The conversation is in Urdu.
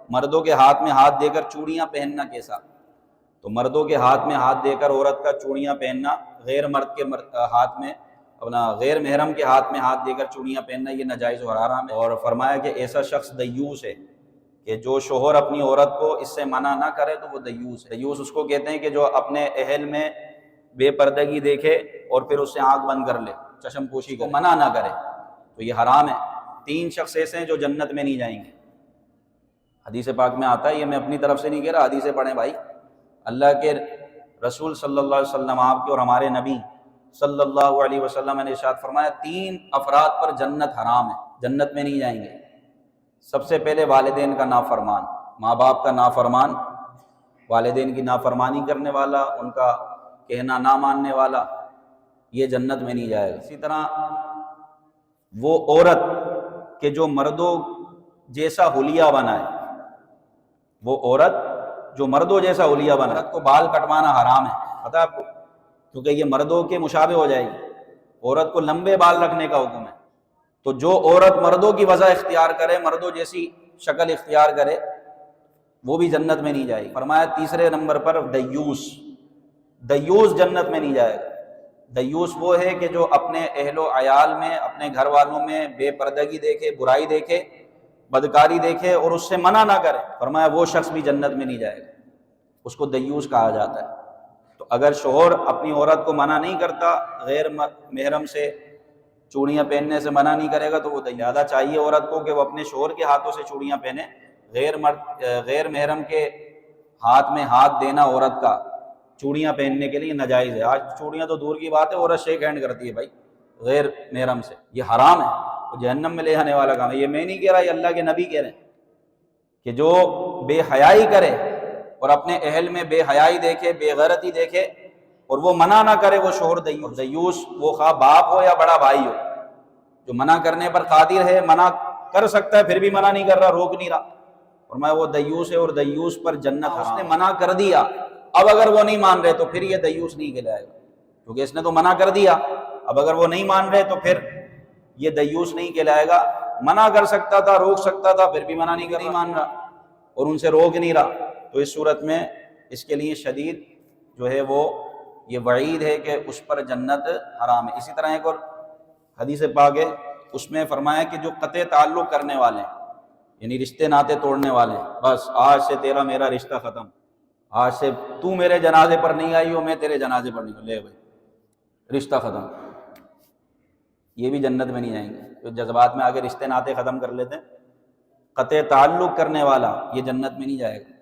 مردوں کے ہاتھ میں ہاتھ دے کر چوڑیاں پہننا کیسا؟ تو مردوں کے ہاتھ میں ہاتھ دے کر عورت کا چوڑیاں پہننا، غیر مرد کے ہاتھ میں، اپنا غیر محرم کے ہاتھ میں ہاتھ دے کر چوڑیاں پہننا، یہ ناجائز و حرام ہے۔ اور فرمایا کہ ایسا شخص دیوس ہے کہ جو شوہر اپنی عورت کو اس سے منع نہ کرے تو وہ دیوس ہے۔ دیوس اس کو کہتے ہیں کہ جو اپنے اہل میں بے پردگی دیکھے اور پھر اس سے آنکھ بند کر لے، چشم پوشی کو منع نہ کرے، تو یہ حرام ہے۔ 3 شخص ایسے ہیں جو جنت میں نہیں جائیں گے۔ حدیث پاک میں آتا ہے، یہ میں اپنی طرف سے نہیں کہہ رہا، حدیثیں پڑھیں بھائی۔ اللہ کے رسول صلی اللہ علیہ وسلم، آپ کے اور ہمارے نبی صلی اللہ علیہ وسلم نے ارشاد فرمایا 3 افراد پر جنت حرام ہے، جنت میں نہیں جائیں گے۔ سب سے پہلے والدین کا نافرمان، ماں باپ کا نافرمان، والدین کی نافرمانی کرنے والا، ان کا کہنا نہ ماننے والا، یہ جنت میں نہیں جائے گا۔ اسی طرح وہ عورت کہ جو مردوں جیسا حلیہ بنائے، وہ عورت جو مردوں جیسا حلیہ بنائے، عورت کو بال کٹوانا حرام ہے، پتہ ہے آپ کو، کیونکہ یہ مردوں کے مشابہ ہو جائے گی۔ عورت کو لمبے بال رکھنے کا حکم ہے۔ تو جو عورت مردوں کی وضع اختیار کرے، مردوں جیسی شکل اختیار کرے، وہ بھی جنت میں نہیں جائے گی۔ فرمایا تیسرے نمبر پر دیوس، دیوس جنت میں نہیں جائے گا۔ دیوس وہ ہے کہ جو اپنے اہل و عیال میں، اپنے گھر والوں میں بے پردگی دیکھے، برائی دیکھے، بدکاری دیکھے اور اس سے منع نہ کرے۔ فرمایا وہ شخص بھی جنت میں نہیں جائے گا، اس کو دیوس کہا جاتا ہے۔ تو اگر شوہر اپنی عورت کو منع نہیں کرتا، غیر محرم سے چوڑیاں پہننے سے منع نہیں کرے گا، تو وہ زیادہ چاہیے عورت کو کہ وہ اپنے شوہر کے ہاتھوں سے چوڑیاں پہنے۔ غیر محرم کے ہاتھ میں ہاتھ دینا عورت کا چوڑیاں پہننے کے لیے ناجائز ہے۔ آج چوڑیاں تو دور کی بات ہے، عورت شیک ہینڈ کرتی ہے بھائی غیر محرم سے، یہ حرام ہے، وہ جہنم میں لے جانے والا کام ہے۔ یہ میں نہیں کہہ رہا، یہ اللہ کے نبی کہہ رہے ہیں کہ جو بے حیائی کرے اور اپنے اہل میں بے حیائی دیکھے، بے غیرتی دیکھے اور وہ منع نہ کرے، وہ شوہر دیوس۔ دیوس وہ خواہ باپ ہو یا بڑا بھائی ہو، جو منع کرنے پر قادر ہے، منع کر سکتا ہے پھر بھی منع نہیں کر رہا، روک نہیں رہا، فرمایا وہ دیوس ہے، اور دیوس پر جنت حرام۔ اس نے منع کر دیا، اب اگر وہ نہیں مان رہے تو پھر یہ دیوس نہیں کہلائے گا، کیونکہ اس نے تو منع کر دیا، اب اگر وہ نہیں مان رہے تو پھر یہ دیوس نہیں کہلائے گا۔ منع کر سکتا تھا، روک سکتا تھا، پھر بھی منع نہیں مان رہا اور ان سے روک نہیں رہا، تو اس صورت میں اس کے لیے شدید جو ہے وہ یہ وعید ہے کہ اس پر جنت حرام ہے۔ اسی طرح ایک اور حدیث پاک ہے، اس میں فرمایا کہ جو قطع تعلق کرنے والے ہیں، یعنی رشتے ناطے توڑنے والے ہیں، بس آج سے تیرا میرا رشتہ ختم، آج سے تو میرے جنازے پر نہیں آئی ہو، میں تیرے جنازے پر نہیں ہوں، لے بھائی رشتہ ختم، یہ بھی جنت میں نہیں جائیں گے۔ جو جذبات میں آگے رشتے ناطے ختم کر لیتے ہیں، قطع تعلق کرنے والا یہ جنت میں نہیں جائے گا۔